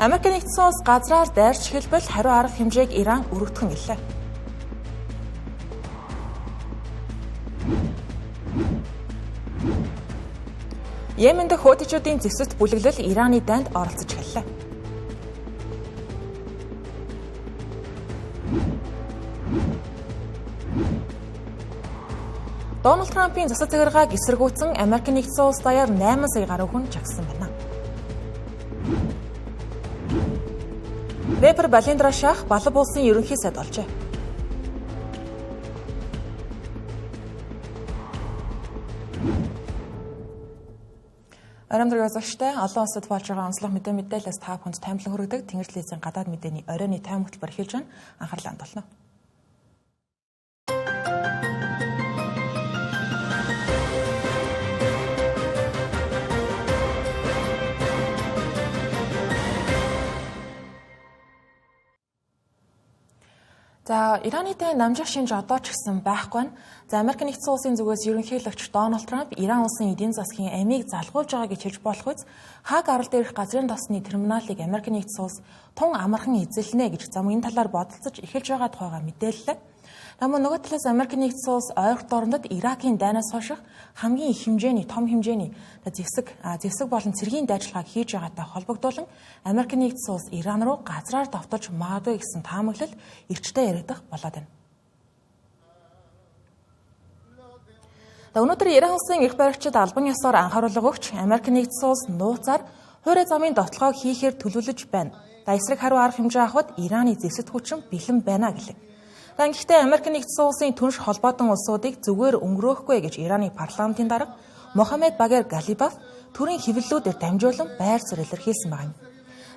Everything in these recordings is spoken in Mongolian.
Америк нэгдсэн улс газраар дайрч хэлбэл хариу арга хэмжээг Иран өргөдгөн гэлээ. Йемен дэх хуудичуудын зэвсэгт бүлэглэл Ираны дайнд оролцож эхэллээ. Дональд Трампын засаг захиргааг эсэргүүцэн Америк нэгдсэн улс даяар 8 сая гаруй хүн жагсан байна. Рэпер Балиндра Шах Балб улсын ерөнхий сайд болжээ. Арамдраг азагштай олон улсад болж байгаа онцлог мэдээлэлээс та бүхэнд таймлан хүргэдэг Тэнгэр телевизийн гадаад мэдээний оройны тайм хөтөлбөр эхэлж байна. Анхаарлаа хандуулна. За Ираны дайн намжих шинж одоо ч гэсэн байхгүй нь. За Америк нэгдсэн улсын зүгээс ерөнхийлөгч Дональд Трамп Иран улсын эдийн засгийн амийг залгуулж байгааг хэлж болох үс Хаг арал дээрх газрын тосны терминалыг Америк нэгдсэн улс тун амархан эзэлнэ гэж зам энэ талаар бодолцож эхэлж байгаа тухайга мэдээллээ. Намын нөгөө талаас Америк нэгдсэн улс ойролт орондод Иракийн дайнаас хойших хамгийн их хэмжээний том хэмжээний зэвсэг болон цэргийн дайчилгааг хийж байгаатай холбогдуулан Америк нэгдсэн улс Иран руу газраар давталж магадгүй гэсэн таамаглал эрчтэй яригдах болоод байна. Өнөөдөр Иран улсын эрх баригчид албан ёсоор анхааруулга өгч Америк нэгдсэн улс нууцаар хуурай замын довтлогоо хийхээр төлөвлөж байна. Эсрэг хариу арга хэмжээ авахд Ираны зэвсэг хүчин бэлэн байна гэлээ. Гэхдээ Америк нэгдсэн улсын түнш холбоотон улсуудыг зүгээр өнгөрөөхгүй гэж Ираны парламентын дарга Мохаммед Багер Галибаф төрийн хэвлэлүүдээр дамжуулан байр суурь илэрхийлсэн байна.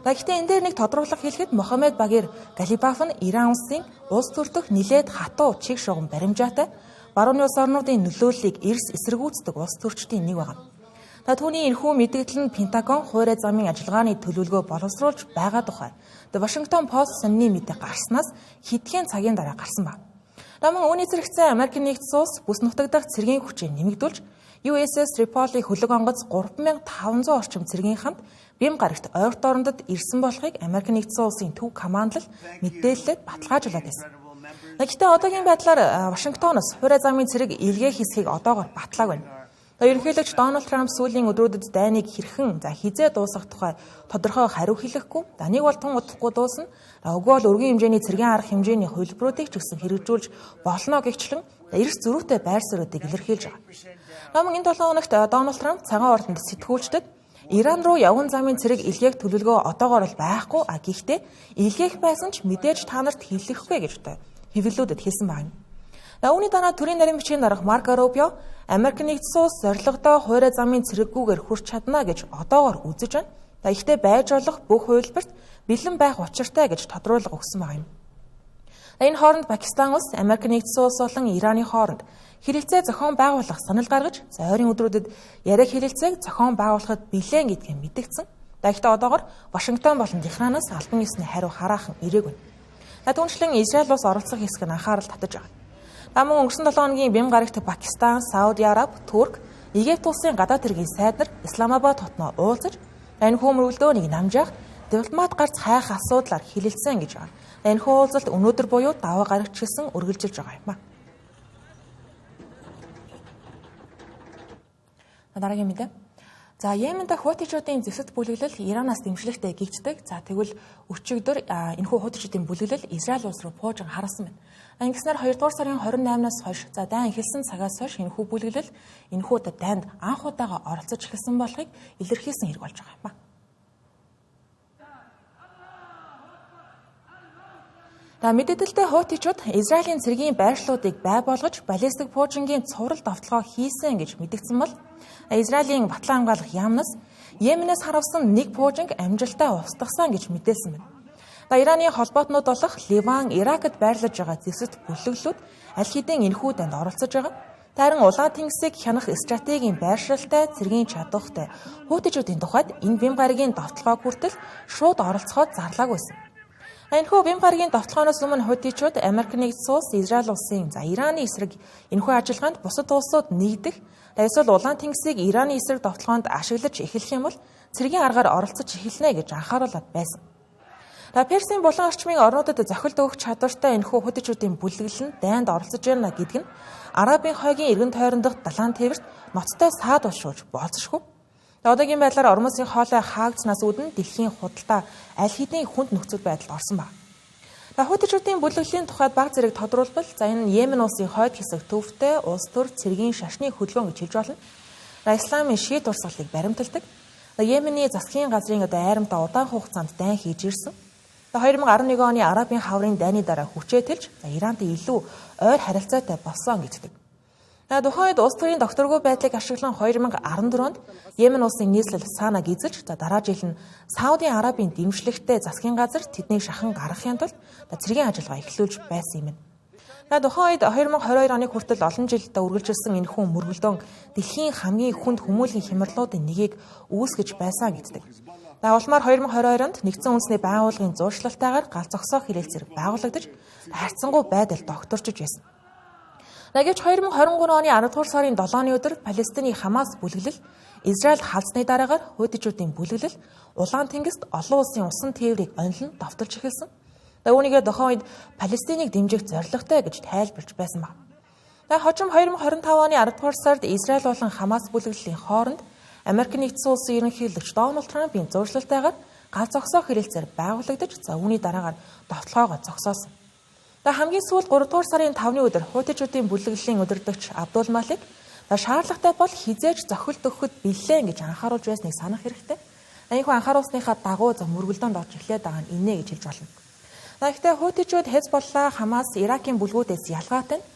Гэхдээ энэ дээр нэг тодорхойлох хэлэхэд Мохаммед Багер Галибаф нь Иран улсын улс төртөх нилээд хатуу чиг шугам баримжаатай барууны улс орнуудын нөлөөллийг эрс эсэргүүцдэг улс төрчдийн нэг байна. Түүний энэхүү мэдээлэл нь Пентагон хуурай замын ажиллагааны төлөвлөгөө боловсруулж байгаа тухай The Washington Post сонины мэдээ гарснаас хэдхэн цагийн дараа гарсан байна. Намын үүний зэрэгцээ Америк нэгдсэн улс бүс нутаг дахь цэргийн хүчийг нэмэгдүүлж USS Tripoli хөлөг онгоц 3500 орчим цэргийн хамт бям гарагт ойролт орондод ирсэн болохыг Америк нэгдсэн улсын төв командлал мэдээлэлд баталгаажуулаад байсан. Гэхдээ одоогийн байдлаар Вашингтоноос хуурай замын цэрэг илгээх хэсгийг одоогоор батлааг байна. Ерөнхийлөгч Дональд Трамп сүүлийн өдрүүдэд дайныг хэрхэн хизээ дуусгах тухай тодорхой хариу хэлэхгүй. Нэг бол тун удахгүй дуусна. Үгүй бол өргөн хэмжээний цэргийн арга хэмжээний хөлбөрүүдийг ч гэсэн хэрэгжүүлж болно гэгчлэн эрс зөрүүтэй байр суурьуудыг илэрхийлж байгаа. Намын энэ 7 хоногт Дональд Трамп цагаан ордонд сэтгүүлчдэд Иран руу явган замын цэрэг илгээх төлөвлөгөө одоогоор л байхгүй. Гэхдээ илгээх байсан ч мэдээж та нарт хэлэхгүй гэж хэвлэлүүдэд хэлсэн байна. Үүний дараа төрийн нарийн бичгийн дарга Марко Рубио Америк нэгдсэн улс зорилгодоо хуурай замын цэрэггүйгээр хүрч чадна гэж одоогоор үзэж байна. Гэхдээ байж болох бүх хувилбарт бэлэн байх учиртай гэж тодруулга өгсөн байна. Энэ хооронд Пакистан улс Америк нэгдсэн улс болон Ираны хооронд хэлэлцээ зохион байгуулах санал гаргаж ойрын өдрүүдэд яриа хэлэлцээг зохион байгуулахад бэлэн гэдгийг мэдгдсэн. Гэхдээ одоогоор Вашингтон болон Техранаас албан ёсны хариу хараахан ирээгүй. Түүнчлэн Израиль улс оролцох хэсэг нь анхаарал татаж байгаа. Мөн өнгөрсөн 7 хоногийн бям гарагт Пакистан, Сауди Араб, Турк, Египт улсын гадаад хэргийн сайд нар Исламабад хотноо уулзаж энэ хүмүүрүүлдөөнийг намжаах дипломат гарц хайх асуудлаар хэлэлцсэн гэж байна. Энэ уулзалт өнөөдөр буюу даваа гарагч гэсэн үргэлжилж байгаа юм. Дараагийн мэдээ. За Йемен дэх хутичуудын зэвсэгт бүлэглэл Иранаас дэмжлэгтэй гэгждэг. Тэгвэл өчигдөр энэхүү хутичуудын бүлэглэл Израиль улс руу пуужин харсан байна. Ингэснээр 2 дугаар сарын 28-наас хойш дайн эхэлсэн цагаас хойш энэхүү бүлэглэл энэхүү дайнд анх удаага оролцож эхэлсэн болохыг илэрхийлсэн хэрэг болж байгаа юм. Мэдээлэлдээ хутичууд Израилийн цэргийн байршлуудыг бай болгож баллистик пуужингийн цуврал давталгаа хийсэн гэж мэдгдсэн бол Израилийн батлан хамгаалах яамнаас Йеменээс харавсан нэг пуужинг амжилттай устгасан гэж мэдээлсэн байна. Ираны холбоотнууд болох Ливан, Иракт байрлаж байгаа зэвсэгт бүлэглэлүүд аль хэдийн энэхүү дайнд оролцож байгаа. Харин Улаан тэнгисийг хянах стратегийн байршилтай цэргийн чадвартай хутичуудын тухайд энэ бям гарагийн давталгаа хүртэл шууд оролцоход зарлааг байсан. Энэхүү бям гарагийн довтлооноос өмнө хутичууд Америк нэгдсэн улс, Израиль улсын Ираны эсрэг энэхүү ажиллагаанд бусад улсууд нэгдэх, эсвэл Улаан тэнгисийг Ираны эсрэг довтлоонд ашиглаж эхлэх юм бол цэргийн аргаар оролцож эхэлнэ гэж анхааруулад байсан. Персийн булан орчмын орнуудад зохилт өгөх чадвартай энэхүү хөтөчүүдийн бүлэглэл нь дайнд оролцож байна гэдг нь Арабын хойгийн эргэн тойрон дахь далайн тэрэгт ноцтой саад болшуулж болцсошгүй. Одоогийн байдлаар Ормосын хоолой хаагдсанаас үүдэн дэлхийн худалдаа аль хэдийн хүнд нөхцөл байдалд орсон байна. Хөтөчүүдийн бүлэглэлийн тухайд баг зэрэг тодруулбал энэ Йемен улсын хойд хэсэг төвтэй улс төр цэргийн шашны хөдөлгөөн гэж хэлж болно. Исламын шиит урсгалыг баримталдаг. Йемений засгийн газрын айрамтай удаан хугацаанд дайн хийж ирсэн. 2011 оны Арабын хаврын дайны дараа хүчээтэлж Ирантай илүү ойр харилцаатай болсон гэддэг. Тухайд улс төрийн докторгүй байдлыг ашиглан 2014 онд Йемен улсын нийслэл Санаг эзэлж дараа жил нь Саудын Арабын дэмжлэгтэй засгийн газар тэднийг шахан гаргахын тулд цэргийн ажиллагаа эхлүүлж байсан юм. Тухайд 2022 оны хүртэл олон жилд үргэлжилсэн энэхүү мөргөлдөөн дэлхийн хамгийн хүнд хүмүүлийн хямралуудын нэгийг үүсгэж байсан гэддэг. Улмаар 22 онд нэгдсэн үндэсний байгууллагын зуршлалтайгаар галз зогсоох хэлэл зэрэг байгуулагдаж хайрцангуй байдал докторчж байсан. Гэвч 2023 оны 10 дугаар сарын 7-ны өдөр Палестины Хамас бүлэглэл Израиль халдсны дараагаар хөтөчүүдийн бүлэглэл Улаан тэнгист олон улсын усан тээврийг онилон давталж эхэлсэн. Үүнийгээ тухайд Палестиныг дэмжих зорилготой гэж тайлбарж байсан ба. Хожим 2025 оны 10 дугаар сард Израиль болон Хамас бүлэглэлийн хооронд Америк нэгдсэн улсын ерөнхийлөгч Дональд Трампын зуршлалтайгаар галз зогсоох хэлэл зэрэг байгуулагдаж үүний дараагаар довтлогоогоо зогсоосон. Хамгийн сүүлд 3 дугаар сарын 5-ны өдөр хөтөчүүдийн бүлэглэлийн удирдагч Абдул Малик шаардлагатай бол хизээж зохилт өгөхөд бэлээ гэж анхааруулж байсныг санах хэрэгтэй. Энэхүү анхааруулсныхаа дагуу мөргөлдөөнд орж эхлээд байгаа нь инэ гэж хэлж болно. Гэхдээ хөтөчүүд Хезболла, Хамас, Иракийн бүлгүүдээс ялгаатай нь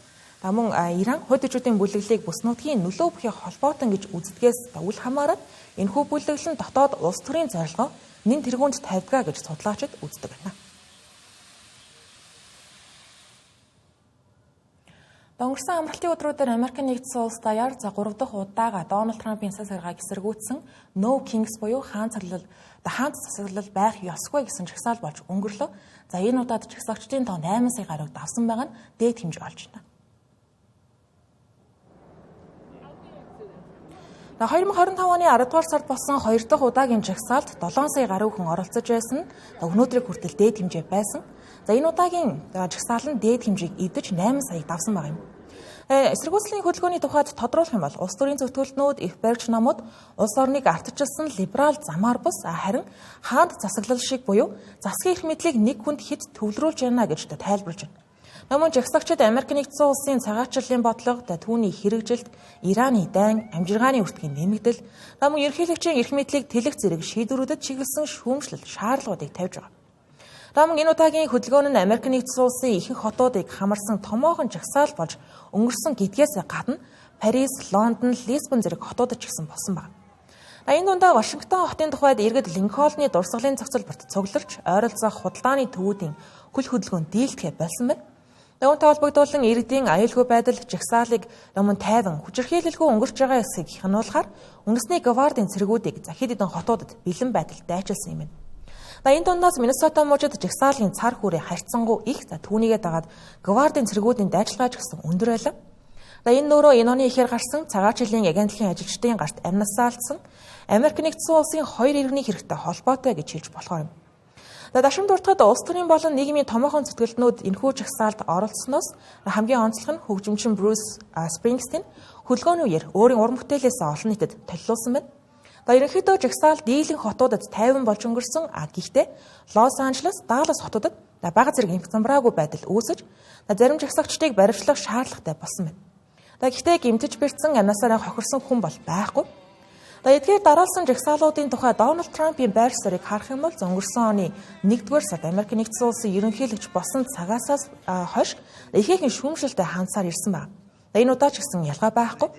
мөн Иран хөтөчүүдийн бүлэглэлийг бүс нутгийн нөлөө бүхий холбоотон гэж үздэгээс үл хамааран энэхүү бүлэглэл нь дотоод улс төрийн зорилгоо нэн тэргуунд тавьдгаа гэж судлаачид үздэг байна. Өнгөрсөн амралтын өдрүүдээр Америк нэгдсэн улс даяар 3 дахь удаага Дональд Трампын цас саргааг эсэргүүцсэн No Kings буюу хаант засаглал байх ёсгүй гэсэн жагсаал болж өнгөрлөө. Энэ удаад жагсаагчдын тоо 8 сая гаруйг давсан байгаа нь дээд хэмжээ олж байна. 2025 оны 10 дугаар сард болсон 2 дахь удаагийн жагсаалд 7 сая гаруй хүн оролцож байсан. Өнөөдрийг хүртэл дээд хэмжээ байсан. Энэ удаагийн жагсаал нь дээд хэмжээг эвдэж 8 саяг давсан байгаа юм. Эсэргүүцлийн хөдөлгөөний тухайд тодруулах юм бол улс төрийн зөвтгөлтнүүд, их барьж намууд улс орныг ардчилсан либерал замаар бус харин хаант засаглал шиг буюу засгийн эрх мэдлийг нэг хүнд хэд төвлөрүүлж байна гэж тайлбарлаж байна. Мөн жагсаагчид Америк нэгдсэн улсын цагаачлалын бодлого, түүний хэрэгжилт, Ираны дайн, амжиргааны үртгэн нэмэгдэл, мөн ерөнхийлөгчийн эрх мэдлийг тэлэх зэрэг шийдвэрүүдэд чиглэсэн шүүмжлэл шаардлагуудыг тавьж байгаа. Мөн энэ удаагийн хөдөлгөөн нь Америк нэгдсэн улсын ихэнх хотуудыг хамарсан томоохон жагсаал болж өнгөрсөн гэдгээс гадна Парис, Лондон, Лисбон зэрэг хотуудад ч гэсэн болсон байна. Энэ дундаа Вашингтон хотын тухайд иргэд Линкольны дурсгалын цогцлборт цугларч ойролцоох худалдааны төвүүдийн хөл хөдөлгөөнд дийлдэхэ болсон байна. Үүнтэй холбогдуулан иргэдийн аюулгүй байдал, жагсаалыг мөн тайван хүчирхийлэлгүй өнгөрч байгаа эсэхийг хянуулахаар үндэсний гвардийн цэргүүдийг хэд хэдэн хотуудад бэлэн байдалд дайчилсан юм байна. Энэ дундаас Миннесота мужид жагсаалын цар хүрээ харьцангуй их түүнийгээ дагаад гвардийн цэргүүдийн дайчилгаа ч гэсэн өндөр байлаа. Энэ нөрөө энэ оны ихээр гарсан цагаачлалын агентлагийн ажилчдын гарт амнасаа алдсан Америк нэгдсэн улсын 2 иргэний хэрэгтэй холбоотой гэж хэлж болохоор юм. Дашин дуртахад улс төрийн болон нийгмийн томоохон зүтгэлтнүүд энэхүү жагсаалд оролцсноос хамгийн онцлог нь хөгжимчин Брюс Спрингстийн хөдөлгөөний үеэр өөрийн уран бүтээлээс олон нийтэд толилуулсан байна. Ерөнхийдөө жагсаал дийлэн хотуудад тайван болж өнгөрсөн. Гэхдээ Лос Анжелес, Даллас хотуудад бага зэрэг инфекцамбраагүй байдал үүсэж зарим жагсаагчдыг баривчлах шаардлагатай болсон байна. Гэхдээ гэмтэж бэрцэн амнасаараа хохирсон хүн бол байхгүй. Эдгээр дараалсан жагсаалуудын тухай Дональд Трампын байр суурийг харах юм бол өнгөрсөн оны 1-р сард Америк нэгдсэн улсын ерөнхийлөгч болсон цагаасаас хойш ихээхэн шүүмжлэлтэй хандсаар ирсэн байна. Энэ удаа ч гэсэн ялгаа байхгүй.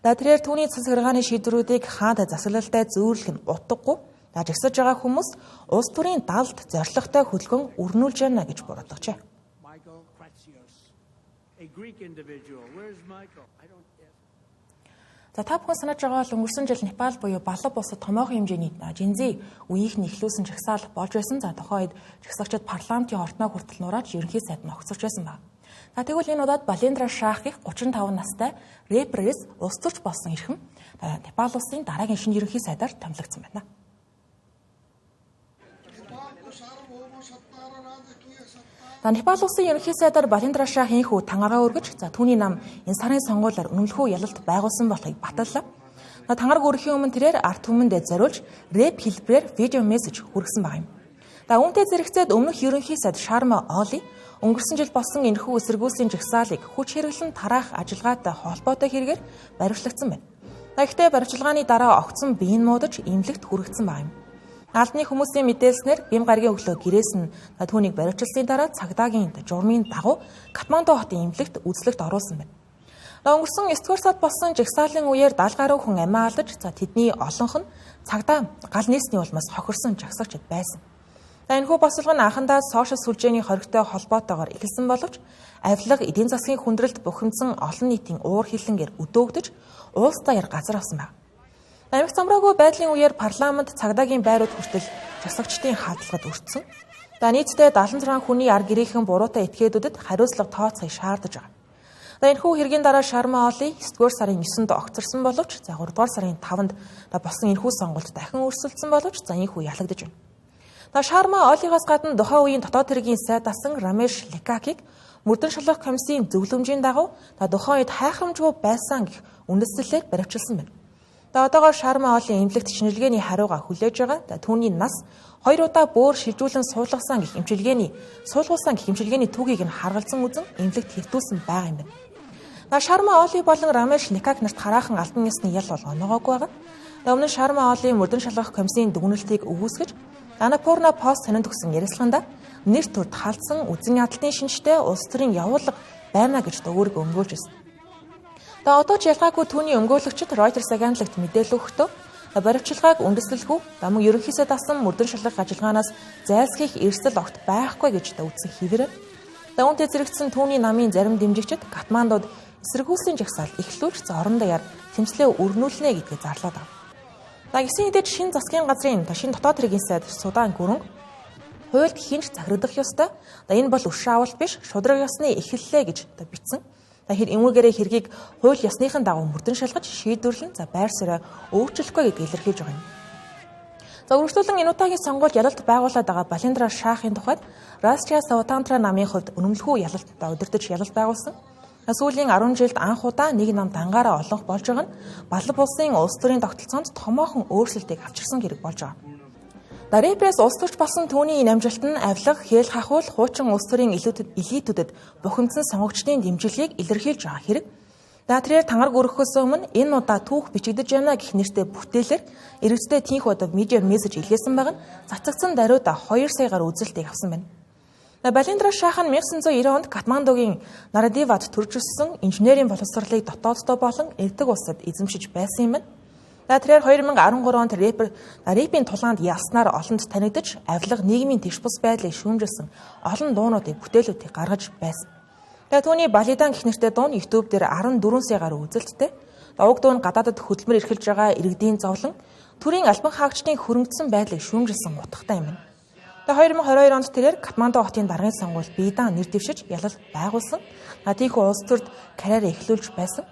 Тэрээр түүний цас хэргааны шийдвэрүүдийг хаант засаглалтай зөөрлөх нь утгагүй. Жагсаж байгаа хүмүүс улс төрийн далд зорилготой хөдөлгөөн өрнүүлж байна гэж буруутгажээ. Та бүхэн санаж байгаа бол өнгөрсөн жил Непал буюу Балав улсад томоохон хэмжээний жинзээ үеийг нэхлүүлсэн жагсаал болж байсан. Тухайд жагсаагчид парламентын ордноо хүртэл нурааж ерөнхий сайд нь огцорч байсан байна. Тэгвэл энэ удаад Балендра Шахих 35 настай рэперээс улс төрч болсон эрхэм Непал улсын дараагийн шинэ ерөнхий сайдаар томилогдсон байна. Непал улсын ерөнхий сайдар Балиндра Шахын хүү тангараа өргөж түүний нам энэ сарын сонгуулиар үнэмлэхүй ялалт байгуулсан болохыг баталлаа. Тангараг өргөхийн өмнө тэрээр ард түмэндээ зориулж рэп хэлбэрээр видео мессеж хүргэсэн баг юм. Үүнтэй зэрэгцээд өмнөх ерөнхий сайд Шарма Оли өнгөрсөн жил болсон энэхүү эсэргүүцлийн жагсаалыг хүч хэрэглэн тараах ажиллагаатай холбоотой хэрэгээр баривчлагдсан байна. Гэхдээ баривчилгааны дараа огцон биеийн муудаж эмнэлэгт хүрэгдсэн баг юм. Албаны хүмүүсийн мэдээлснээр бям гаргийн өглөө гэрээс нь түүнийг баривчилсны дараа цагдаагийн журмын дагуу Катманду хотын эмнэлэгт үзлэгт оруулсан байна. Өнгөрсөн 9 дугаар сард болсон жагсаалын үеэр 70 гаруй хүн амиа алдаж тэдний олонх нь цагдаа гал нийсний улмаас хохирсон жагсагчид байсан. Энэхүү бослого нь анхандаа сошиал сүлжээний хоригтой холбоотойгоор эхэлсэн боловч авилга эдийн засгийн хүндрэлд бухимдсан олон нийтийн уур хилэнгээр өдөөгдөж улс даяар газар авсан байна. Амьд замраагүй байдлын үеэр парламент цагдаагийн байрууд хүртэл жагсагчдын хаалцлагад өртсөн. Нийтдээ 76 хүний ар гэрийнхэн буруутай этгээдүүдэд хариуцлага тооцохыг шаардаж байгаа. Энэхүү хэргийн дараа Шарма Оли 9 дугаар сарын 9-нд огцорсон боловч 3 дугаар сарын 5-нд болсон энэхүү сонгуульд дахин өрсөлдсөн боловч энэхүү ялагдаж байна. Шарма Олигоос гадна тухайн үеийн дотоод хэргийн сайд асан Рамеш Лекакийг мөрдөн шалгах комиссийн зөвлөмжийн дагуу тухайн үед хайхрамжгүй байсан гэх үндэслэлээр баривчилсан байна. Одоогоор Шарма Олын эмнэлэгт шинжилгээний хариугаа хүлээж байгаа. Түүний нас 2 удаа бөөр шилжүүлэн суулгасан гэх эмчилгээний түүхийг нь харгалзан үзэн эмнэлэгт хэвтүүлсэн байгаа юм байна. Шарма Оли болон Рамеш Лекак нарт хараахан албан ёсны ял бол оноогоогүй байгаа. Өмнө нь Шарма Олын мөрдөн шалгах комиссийн дүгнэлтийг өгөөсгөж Анапурна пост сонинд өгсөн ярилцлаганд нэр төрд халдсан үзэн ядалтын шинжтэй улс төрийн явуулга байна гэж өөрийгөө өмгөөлж байсан. Одоо ч ялгаагүй түүний өмгөөлөгчд Reuters агентлагт мэдээлэл өгөхдөө баривчилгааг үндэслэлгүй мөн ерөнхий сайд асан мөрдөн шалгах ажиллагаанаас зайлсхийх эрсдэл огт байхгүй гэж үзсэн хэвээр. Үүнтэй зэрэгцсэн түүний намын зарим дэмжигчид Катмандуд эсэргүүцлийн жагсаал эхлүүлж орон даяар тэмцлээ өргөнүүлнэ гэдгийг зарлаад байгаа. Гисэн хэдий шинэ засгийн газрын шинэ дотоод хэргийн сайд Судан гүрэн хуульд хинж захирагдах ёстой. Энэ бол өш авалт биш, шудраг ёсны эхэллээ гэж бичсэн. Үүгээрээ хэргийг хууль ёсныхын дагуу мөрдөн шалгаж шийдвэрлэн байр суурь өөрчлөхгүй гэдгийг илэрхийлж байгаа юм. Үргэлжлүүлэн энэ удаагийн сонгуульд ялалт байгуулад байгаа Балиндра Шахын тухайд Раштрия Сватантра намын хувьд үнэмлэхүй ялалт удирдах ялалт байгуулсан. Сүүлийн 10 жилд анх удаа нэг нам дангаараа олонх болж байгаа нь Балб улсын улс төрийн тогтолцоонд томоохон өөрчлөлтийг авчирсан хэрэг болж байгаа. Рэпрес улс төрч болсон түүний амжилт нь авилга, хэл хахуул, хуучин улс төрийн элитүүдэд бухимдсан сонгогчдын дэмжлэгийг илэрхийлж байгаа хэрэг. Тэрээр тангараг өргөхөөс өмнө энэ удаа түүх бичигдэж байна гэх нэртэй бүтээлээр иргэдэд тийх удаа видео мессеж илгээсэн байгаа нь цацагдсан даруйда 2 саягаар үзэлтийг авсан байна. Балиндра Шах нь 1990 онд Катмандугийн Нарадивад төрж өссөн инженерийн боловсролыг дотооддоо болон эрдэг улсад эзэмшиж байсан юм байна. Тэрээр 2013 онд рэпийн тулаанд ялснаар олонд танигдж, авилга нийгмийн тэгш бус байдлыг шүүмжилсэн олон дуунуудын бүтээлүүдийг гаргаж байсан. Түүний Балидан гэх нэртэй дуу нь YouTube дээр 14 саягаар үзэлттэй. Уг дуу нь гадаадд хөдөлмөр эрхэлж байгаа иргэдийн зовлон, төрийн албан хаагчдын хөрөнгөсөн байдлыг шүүмжилсэн утгатай юм байна. 2022 онд тэрээр Катманду хотын даргын сонгуульд биедан нэр дэвшиж ялалт байгуулсан. Тийхүү улс төрд карьераа эхлүүлж байсан.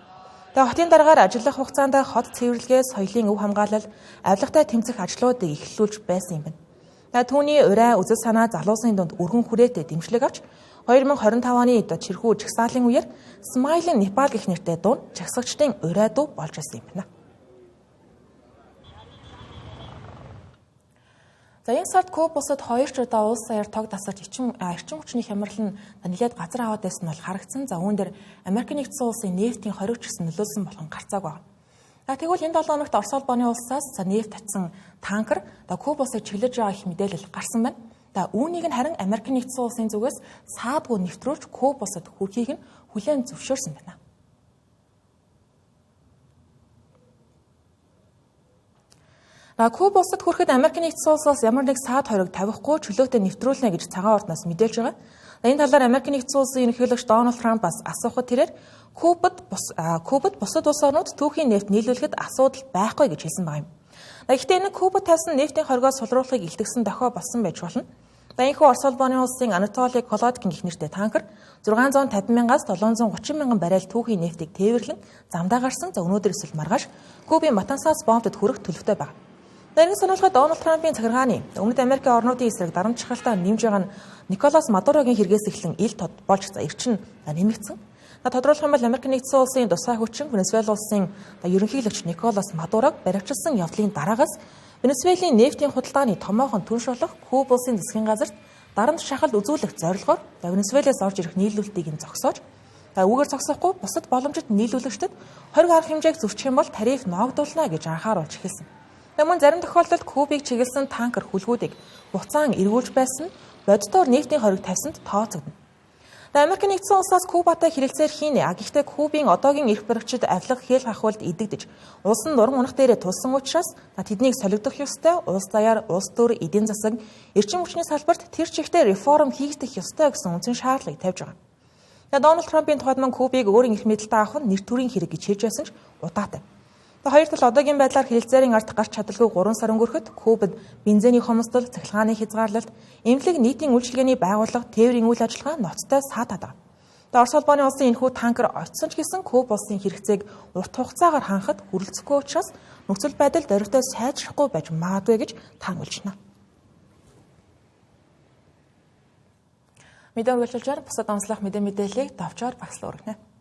Хотын дараагаар ажиллах хугацаанд хот цэвэрлэгээ, соёлын өв хамгаалал, авилгатай тэмцэх ажлуудыг эхлүүлж байсан юм байна. Түүний урай, үзэл санаа залуусын дунд өргөн хүрээтэй дэмжлэг авч 2025 оны чирхүү жагсаалын үеэр Smile in Nepal гэх нэртэй дуу жагсагчдын урай дуу болж байсан юм байна. Энэ сард Куб улсад 2 ч удаа улс аяар тог тасарч эрчим хүчний хямрал нь нэлээд газар аваад байсан бол харагдсан. Үүн дээр Америк нэгдсэн улсын нефтийн хоригч гэсэн нөлөөлсөн болгон гарцааг байна. Тэгвэл энэ 7 хоногт Орос улбаны улсаас нефть татсан танкер Куб улсыг чиглэж байгаа их мэдээлэл гарсан байна. Үүнийг нь харин Америк нэгдсэн улсын зүгээс саадгүй нэвтрүүлж Куб улсад хүрэхийг нь хүлээн зөвшөөрсөн байна. Куб улсад хүрэхэд Америк нэгдсэн улсаас ямар нэг саад хориг тавихгүй чөлөөтэй нэвтрүүлнэ гэж цагаан ордноос мэдээлж байгаа. Энэ талаар Америк нэгдсэн улсын ерөнхийлөгч Дональд Трампаас асуухад тэрээр Кубад бусад улс орнууд түүхийн нефть нийлүүлэхэд асуудал байхгүй гэж хэлсэн байна. Гэхдээ энэ Кубад тавьсан нефтийн хоригоос сулруулахыг илтгэсэн дохио болсон байж болно. Энэхүү Орос улбаны улсын Анатолий Колодкин гэх нэртэй танкер 650,000-аас 730,000 баррел түүхийн нефтийг тээвэрлэн замдаа гарсан. Өнөөдөр эсвэл маргааш Кубын Матансаас бомбдод хүрэх төлөвтэй байна. Нарийн сонирхолтой Дональд Трампын захиргааны Өмнөд Америкийн орнуудын эсрэг дарамтчилгаалтаа нэмж байгаа нь Николас Мадурогийн хэрэгээс эхлэн ил тод болж эрчин нэмэгдсэн. Тодорхойлох юм бол Америк нэгдсэн улсын тусгай хүчин Венесуэла улсын ерөнхийлөгч Николас Мадурог баривчилсан явдлын дараагаас Венесуэлийн нефтийн худалдааны томоохон түнш болох Куба улсын засгийн газарт дарамт шахалт үзүүлэх зорилгоор Венесуэлээс орж ирэх нийлүүлэлтийг нь зогсоож үүгээр зогсохгүй бусад боломжит нийлүүлэгчдэд хориг арга хэмжээг зөрчих юм бол тариф ноогдуулна гэж анхааруулж эхэлсэн. Мөн зарим тохиолдолд Кубыг чиглэсэн танкер хүлгүүдийг буцаан эргүүлж байсан боддоор нефтийн хориг тавьсанд тооцогдно. Америк нэгдсэн улсаас Кубатай хэлэлцээр хийнэ. Гэхдээ Кубын одоогийн эрх баригчид авилга хэл хахуулд идэгдэж улс нь нуран унах дээрээ тулсан учраас тэднийг солигдох ёстой, улс даяар, улс төр, эдийн засаг, эрчим хүчний салбарт тэр чигтээ реформ хийгдэх ёстой гэсэн үндсэн шаардлагыг тавьж байгаа. Дональд Трампын тухайд мөн Кубыг өөрийн эрх мэдэлтэй авах нь нэр төрийн хэрэг гэж хэлж байсан ч удаатай. Хоёр тал одоогийн байдлаар хэлэлцээрийн ард гарч чадалгүй 3 сар өнгөрөхөд Кубад бензиний хомсдол, цахилгааны хязгаарлалт, эмнэлэг нийтийн үйлчилгээний байгууллага, тээврийн үйл ажиллагаа ноцтой саатаад байгаа. Орос улбаны улсын энэхүү танкер очсон ч гэсэн Куб улсын хэрэгцээг урт хугацаагаар хангахад хүрэлцэхгүй учраас нөхцөл байдал дөрвтэй сайжрахгүй байж магадгүй гэж таамаглаж байна. Мэдээ үргэлжлүүлж бусад онцлог мэдээллийг давчаар багслан өргөнө.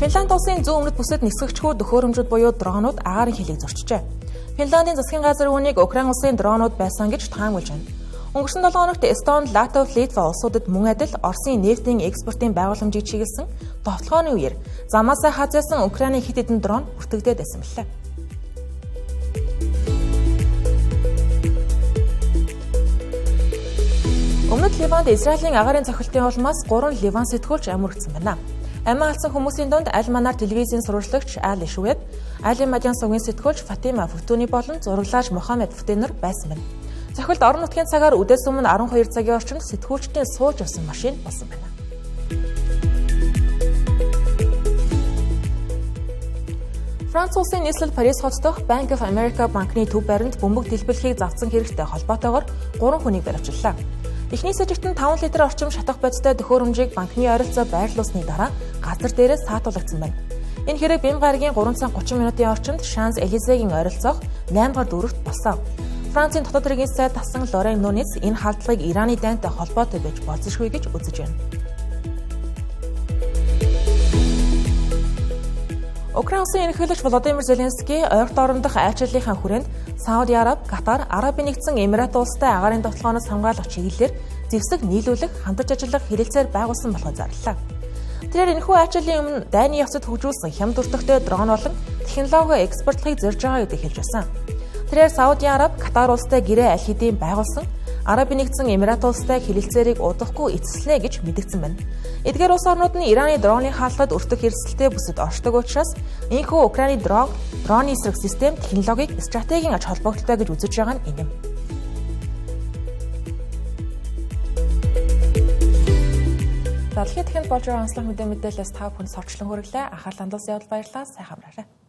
Финланд улсын зүүн өмнөд бүсэд нисгэгчхүү төхөөрөмжүүд буюу дронууд агаарын хилийг зөрчижээ. Финландын засгийн газар үүнийг Украин улсын дронууд байсан гэж таамаглаж байна. Өнгөрсөн 7 хоногт Эстони, Латви, Литва улсуудад мөн адил Оросын нефтийн экспортын байгууламжийг чиглэсэн товтлогооны үеэр замаасаа хазаасан Украины хэд хэдэн дрон бүртгэгдээд байсан билээ. Өмнөд Ливанд Израилийн агаарын цохилтын улмаас 3 Ливан сэтгүүлч амрагдсан байна. Амиа алдсан хүмүүсийн дунд Аль Манар телевизийн сурвалжлагч Али Шүвэд, Али Мадян сувгийн сэтгүүлч Фатима Фүтүни болон зураглаач Мухаммед Фүтэнер байсан байна. Цохилт орон нутгийн цагаар үдээс өмнө 12 цагийн орчимд сэтгүүлчдийн сууж явсан машин болсон байна. Франц улсын нийслэл Парис хот дох Bank of America банкны төв баримт бөмбөг дэлбэлхийг завцсан хэрэгтэй холбоотойгоор 3 хүнийг баривчлаа. Эхний сэжигт нь 5 литр орчим шатах бодистой төхөөрөмжийг банкны ойролцоо байрлуулсны дараа газар дээрээ саатуулагдсан байна. Энэ хэрэг Бям гарагийн 3 цаг 30 минутын орчимд Шанс Элизегийн ойролцоох 8 дугаар дүүрэгт болсон. Францын дотоод хэргийн сайд тасан Лорен Нунис энэ халдлагыг Ираны дайнтай холбоотой байж болзошгүй гэж үзэж байна. Украин улсын ерөнхийлөгч Володимир Зеленский ойролт орон дахь айлчлалынхаа хүрээнд Сауди Араб, Катар, Арабын нэгдсэн Эмират улстай агаарын довтлогооноос хамгаалах чиглэлээр зэвсэг нийлүүлэх, хамтарч ажиллах хэлэлцээр байгуулсан болохоо зарлалаа. Тэрээр энэхүү айлчлалын өмнө дайны явцад хөгжүүлсэн хямд өртөгтэй дрон болон технологи экспортлохыг зорж байгаа гэдгийг хэлж байсан. Тэрээр Сауди Араб, Катар улстай гэрээ аль хэдийн байгуулсан Арабын нэгдсэн Эмират улстай хэлэлцээрийг удахгүй эцэслэнэ гэж мэдгдсэн байна. Эдгээр улс орнууд нь Ираны дроны хаалгад өртөх эрсдэлтэй бүсэд оршдог учраас энэхүү Украины дроны эсрэг систем технологиг стратегийн ач холбогдолтой гэж үзэж байгаа нь энэ юм. Дэлхийд тэхэнд болж байгаа онцлог мэдээлэлээс та бүхэнд сорчлон хүргэлээ. Анхаарлаа хандуулсан явдал баярлалаа. Сайн хамраарай.